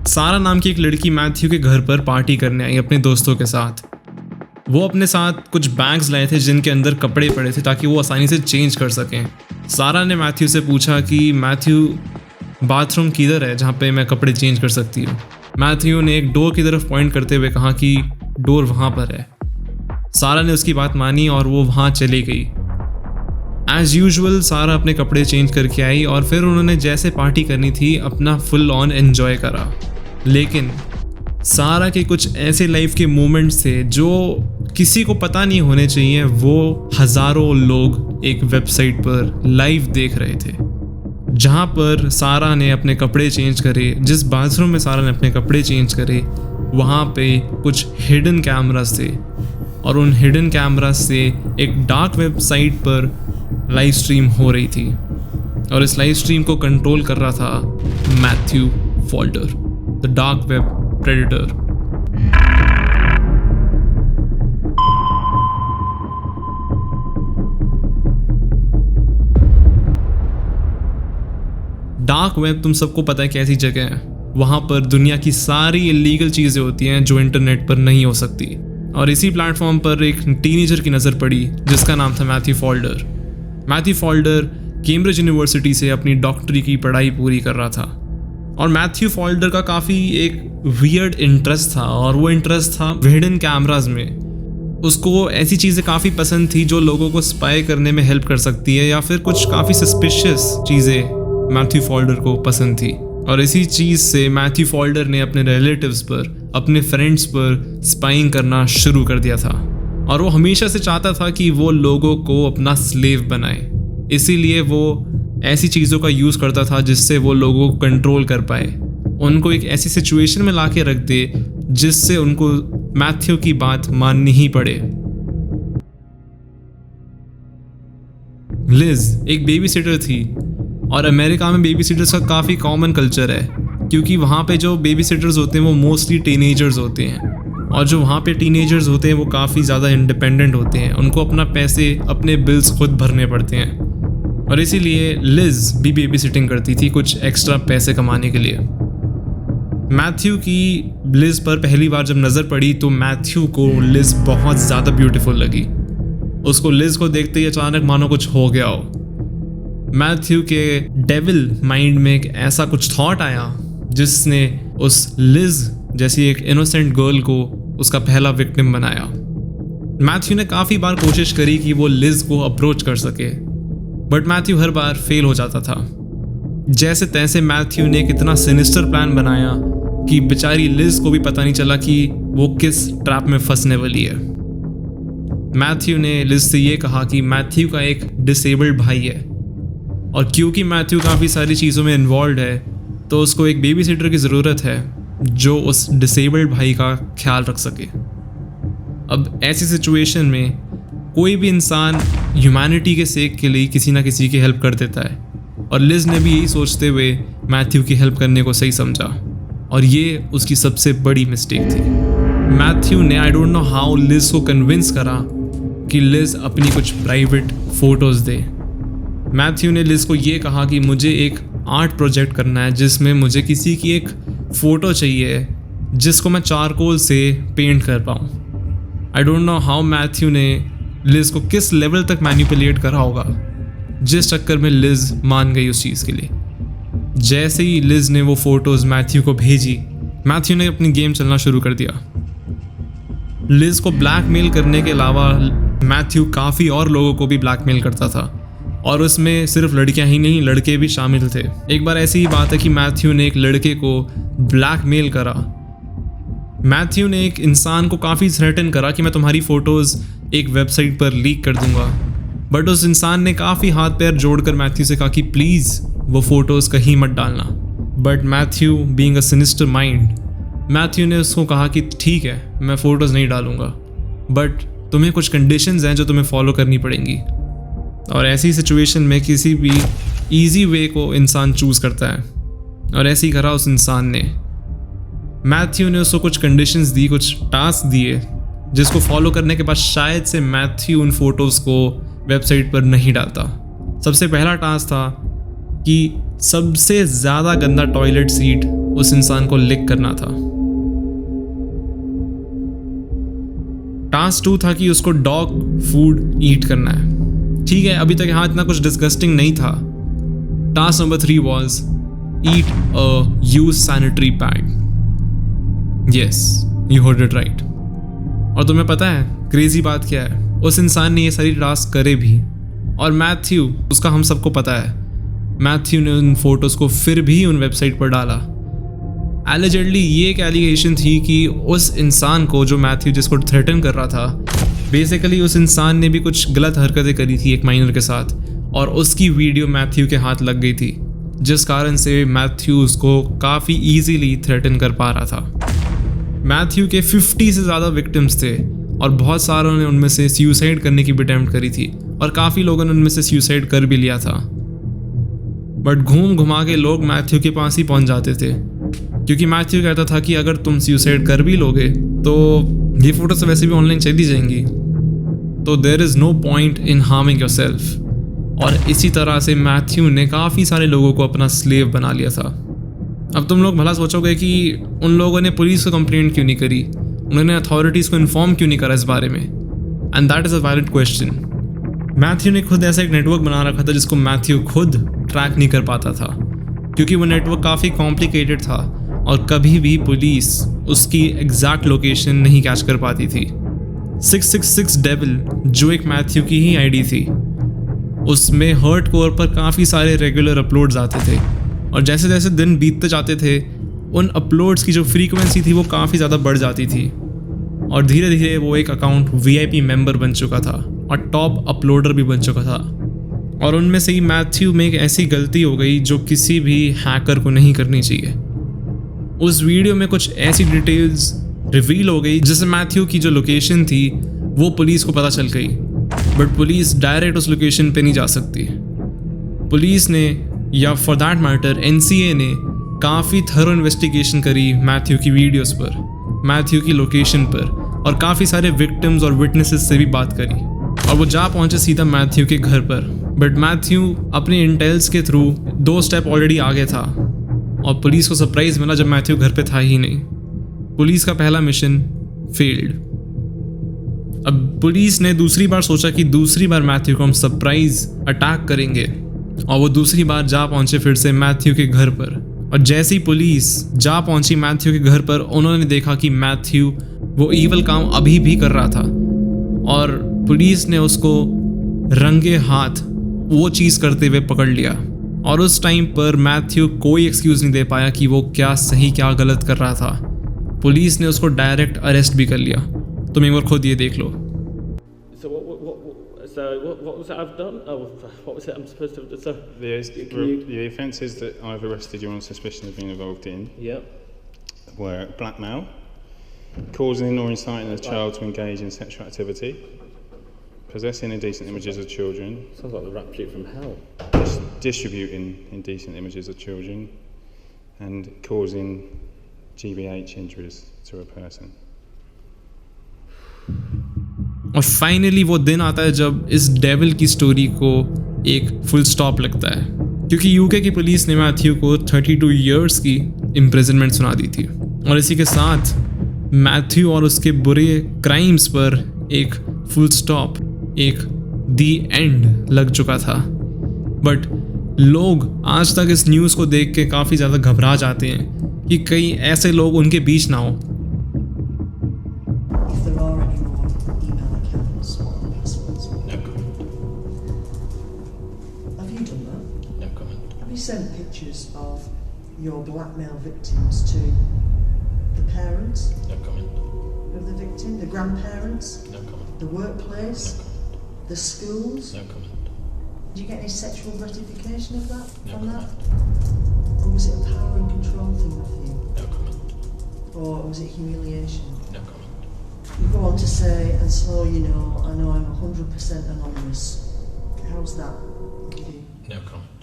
सारा नाम की एक लड़की मैथ्यू के घर पर पार्टी करने आई अपने दोस्तों के साथ। वो अपने साथ कुछ बैग्स लाए थे जिनके अंदर कपड़े पड़े थे ताकि वो आसानी से चेंज कर सकें। सारा ने मैथ्यू से पूछा कि मैथ्यू बाथरूम किधर है जहाँ पे मैं कपड़े चेंज कर सकती हूँ। मैथ्यू ने एक डोर की तरफ पॉइंट करते हुए कहा कि डोर वहाँ पर है। सारा ने उसकी बात मानी और वो वहाँ चली गई। एज़ यूजुअल सारा अपने कपड़े चेंज करके आई और फिर उन्होंने जैसे पार्टी करनी थी अपना फुल ऑन एन्जॉय करा। लेकिन सारा के कुछ ऐसे लाइफ के मोमेंट्स थे जो किसी को पता नहीं होने चाहिए। वो हज़ारों लोग एक वेबसाइट पर लाइव देख रहे थे जहाँ पर सारा ने अपने कपड़े चेंज करे। जिस बाथरूम में सारा ने अपने कपड़े चेंज करे वहाँ पे कुछ हिडन कैमरास थे और उन हिडन कैमरास से एक डार्क वेबसाइट पर लाइव स्ट्रीम हो रही थी और इस लाइव स्ट्रीम को कंट्रोल कर रहा था Matthew Falder, the dark web predator. Dark web तुम सबको पता है कैसी जगह है। वहाँ पर दुनिया की सारी इलीगल चीज़ें होती हैं जो इंटरनेट पर नहीं हो सकती। और इसी प्लेटफॉर्म पर एक टीनेजर की नज़र पड़ी जिसका नाम था Matthew Falder. Matthew Falder Cambridge university से अपनी डॉक्टरी की पढ़ाई पूरी कर रहा था और मैथ्यू फॉल्डर का काफ़ी एक वियर्ड इंटरेस्ट था और वो इंटरेस्ट था हिडन कैमराज में। उसको ऐसी चीज़ें काफ़ी पसंद थी जो लोगों को स्पाई करने में हेल्प कर सकती है या फिर कुछ काफ़ी सस्पिशियस चीज़ें मैथ्यू फॉल्डर को पसंद थी। और इसी चीज़ से मैथ्यू फॉल्डर ने अपने रिलेटिव्स पर, अपने फ्रेंड्स पर स्पाइंग करना शुरू कर दिया था और वो हमेशा से चाहता था कि वो लोगों को अपना स्लेव बनाए। इसीलिए वो ऐसी चीज़ों का यूज़ करता था जिससे वो लोगों को कंट्रोल कर पाए, उनको एक ऐसी सिचुएशन में ला के रख दे जिससे उनको मैथ्यू की बात माननी ही पड़े। लिज एक बेबी सिटर थी और अमेरिका में बेबी सिटर्स का काफ़ी कॉमन कल्चर है क्योंकि वहाँ पे जो बेबी सिटर्स होते हैं वो मोस्टली टीनेजर्स होते हैं और जो वहाँ पे टीनेजर्स होते हैं वो काफ़ी ज़्यादा इंडिपेंडेंट होते हैं। उनको अपना पैसे, अपने बिल्स खुद भरने पड़ते हैं और इसीलिए लिज भी बेबी सिटिंग करती थी कुछ एक्स्ट्रा पैसे कमाने के लिए। मैथ्यू की लिज पर पहली बार जब नज़र पड़ी तो मैथ्यू को लिज बहुत ज़्यादा ब्यूटीफुल लगी। उसको लिज को देखते ही अचानक मानो कुछ हो गया हो। मैथ्यू के डेविल माइंड में एक ऐसा कुछ थॉट आया जिसने उस लिज जैसी एक इनोसेंट गर्ल को उसका पहला विक्टिम बनाया। मैथ्यू ने काफ़ी बार कोशिश करी कि वो लिज को अप्रोच कर सके but Matthew her bar fail हो जाता था। जैसे तैसे मैथ्यू ने एक इतना सिनिस्टर प्लान बनाया कि बेचारी लिज को भी पता नहीं चला कि वो किस ट्रैप में फंसने वाली है। मैथ्यू ने लिज से ये कहा कि मैथ्यू का एक डिसेबल्ड भाई है और क्योंकि मैथ्यू काफ़ी सारी चीज़ों में इन्वॉल्व है तो उसको एक बेबी सिटर की ज़रूरत है जो उस डिसेबल्ड भाई का ख्याल रख सके। अब ऐसी सिचुएशन में कोई भी इंसान ह्यूमैनिटी के सेक के लिए किसी ना किसी की हेल्प कर देता है और लिज ने भी यही सोचते हुए मैथ्यू की हेल्प करने को सही समझा और ये उसकी सबसे बड़ी मिस्टेक थी। मैथ्यू ने I don't know how Liz को कन्विंस करा कि लिज अपनी कुछ प्राइवेट फ़ोटोज़ दे। मैथ्यू ने लिज को ये कहा कि मुझे एक आर्ट प्रोजेक्ट करना है जिसमें मुझे किसी की एक फ़ोटो चाहिए जिसको मैं चारकोल से पेंट कर पाऊँ। आई डोंट नो हाउ मैथ्यू ने लिज को किस लेवल तक मैनिपुलेट करा होगा जिस चक्कर में लिज मान गई उस चीज़ के लिए। जैसे ही लिज ने वो फ़ोटोज़ मैथ्यू को भेजी मैथ्यू ने अपनी गेम चलना शुरू कर दिया। लिज को ब्लैकमेल करने के अलावा मैथ्यू काफ़ी और लोगों को भी ब्लैकमेल करता था और उसमें सिर्फ लड़कियां ही नहीं लड़के भी शामिल थे। एक बार ऐसी ही बात है कि मैथ्यू ने एक लड़के को ब्लैकमेल करा। मैथ्यू ने एक इंसान को काफ़ी थ्रेटन करा कि मैं तुम्हारी फ़ोटोज़ एक वेबसाइट पर लीक कर दूंगा बट उस इंसान ने काफ़ी हाथ पैर जोड़कर मैथ्यू से कहा कि प्लीज़ वो फ़ोटोज़ कहीं मत डालना। But Matthew being a sinister mind, Matthew ने उसको कहा कि ठीक है मैं फ़ोटोज़ नहीं डालूंगा बट तुम्हें कुछ कंडीशंस हैं जो तुम्हें फॉलो करनी पड़ेंगी। और ऐसी सिचुएशन में किसी भी इजी वे को इंसान चूज़ करता है और ऐसे ही करा उस इंसान ने। मैथ्यू ने उसको कुछ कंडीशंस दी, कुछ टास्क दिए जिसको फॉलो करने के बाद शायद से मैथ्यू उन फोटोज़ को वेबसाइट पर नहीं डालता। सबसे पहला टास्क था कि सबसे ज़्यादा गंदा टॉयलेट सीट उस इंसान को लिक करना था। टास्क 2 था कि उसको डॉग फूड ईट करना है। ठीक है, अभी तक यहाँ इतना कुछ डिस्गस्टिंग नहीं था। Task number 3 was eat a use sanitary pad. Yes, you heard it right. और तुम्हें पता है क्रेजी बात क्या है? उस इंसान ने ये सारी टास्क करे भी, और मैथ्यू, उसका हम सबको पता है, मैथ्यू ने उन फोटोज़ को फिर भी उन वेबसाइट पर डाला। एलिजेडली ये एक एलिगेशन थी कि उस इंसान को, जो मैथ्यू जिसको थ्रेटन कर रहा था, बेसिकली उस इंसान ने भी कुछ गलत हरकतें करी थी एक माइनर के साथ, और उसकी वीडियो मैथ्यू के हाथ लग गई थी, जिस कारण से मैथ्यू उसको काफ़ी ईजीली थ्रेटन कर पा रहा था। मैथ्यू के 50 से ज़्यादा विक्टिम्स थे, और बहुत सारों ने उनमें से सुसाइड करने की भी अटेम्प्ट करी थी, और काफ़ी लोगों ने उनमें से सुसाइड कर भी लिया था। बट घूम घुमा के लोग मैथ्यू के पास ही पहुंच जाते थे, क्योंकि मैथ्यू कहता था कि अगर तुम सुसाइड कर भी लोगे तो ये फोटोज वैसे भी ऑनलाइन चली जाएंगी, तो there is no point in harming yourself. और इसी तरह से मैथ्यू ने काफ़ी सारे लोगों को अपना स्लेव बना लिया था। अब तुम लोग भला सोचोगे कि उन लोगों ने पुलिस को कंप्लेंट क्यों नहीं करी, उन्होंने अथॉरिटीज़ को इन्फॉर्म क्यों नहीं करा इस बारे में? And that is a valid question. Matthew ने खुद ऐसा एक नेटवर्क बना रखा था जिसको मैथ्यू खुद ट्रैक नहीं कर पाता था, क्योंकि वो नेटवर्क काफ़ी कॉम्प्लिकेटेड था और कभी भी पुलिस उसकी एग्जैक्ट लोकेशन नहीं कैच कर पाती थी। 666 डेविल, जो एक मैथ्यू की ही आईडी थी, उसमें हर्ट कोर पर काफ़ी सारे रेगुलर अपलोड्स आते थे, और जैसे जैसे दिन बीतते जाते थे उन अपलोड्स की जो फ्रीक्वेंसी थी वो काफ़ी ज़्यादा बढ़ जाती थी, और धीरे धीरे वो एक अकाउंट VIP मेंबर बन चुका था और टॉप अपलोडर भी बन चुका था। और उनमें से ही मैथ्यू में एक ऐसी गलती हो गई जो किसी भी हैकर को नहीं करनी चाहिए। उस वीडियो में कुछ ऐसी डिटेल्स रिवील हो गई जिससे मैथ्यू की जो लोकेशन थी वो पुलिस को पता चल गई, बट पुलिस डायरेक्ट उस लोकेशन पे नहीं जा सकती। पुलिस ने, या फॉर दैट मैटर NCA ने, काफ़ी थरो इन्वेस्टिगेशन करी मैथ्यू की वीडियोस पर, मैथ्यू की लोकेशन पर, और काफ़ी सारे विक्टिम्स और विटनेसेस से भी बात करी, और वो जा पहुँचे सीधा मैथ्यू के घर पर। बट मैथ्यू अपने इंटेल्स के थ्रू 2 स्टेप ऑलरेडी आगे था, और पुलिस को सरप्राइज़ मिला जब मैथ्यू घर पे था ही नहीं। पुलिस का पहला मिशन फेल्ड। अब पुलिस ने दूसरी बार सोचा कि दूसरी बार मैथ्यू को हम सरप्राइज अटैक करेंगे, और वो दूसरी बार जा पहुंचे फिर से मैथ्यू के घर पर। और जैसे ही पुलिस जा पहुंची मैथ्यू के घर पर, उन्होंने देखा कि मैथ्यू वो ईवल काम अभी भी कर रहा था, और पुलिस ने उसको रंगे हाथ वो चीज़ करते हुए पकड़ लिया। और उस टाइम पर मैथ्यू कोई एक्सक्यूज़ नहीं दे पाया कि वो क्या सही क्या गलत कर रहा था। पुलिस ने उसको डायरेक्ट अरेस्ट भी कर लिया। तुम एक बार खुद ये देख लो। So what was it I've done? Oh, what was it I'm supposed to do? So the offences that I've arrested you on suspicion of being involved in were blackmail, causing or inciting a child to engage in sexual activity, possessing indecent images of children. Sounds like the rap sheet from hell. Distributing indecent images of children, and causing GBH injuries to a person. और finally वो दिन आता है जब इस devil की story को एक फुल स्टॉप लगता है, क्योंकि UK की पुलिस ने मैथ्यू को 32 इयर्स की इम्प्रिजनमेंट सुना दी थी, और इसी के साथ मैथ्यू और उसके बुरे क्राइम्स पर एक फुल स्टॉप, एक दी एंड लग चुका था। बट लोग आज तक इस न्यूज़ को देख के काफ़ी ज़्यादा घबरा जाते हैं कि कहीं ऐसे लोग उनके बीच ना हो। Sent pictures of your blackmail victims to the parents No comment. of the victim, the grandparents, No comment. the workplace, No comment. the schools? No comment. Did you get any sexual gratification of that No from comment. that? Or was it a power and control thing with you? No comment. Or was it humiliation? No comment. You go on to say, and so you know, I know I'm 100% anonymous. How's that with you? No comment.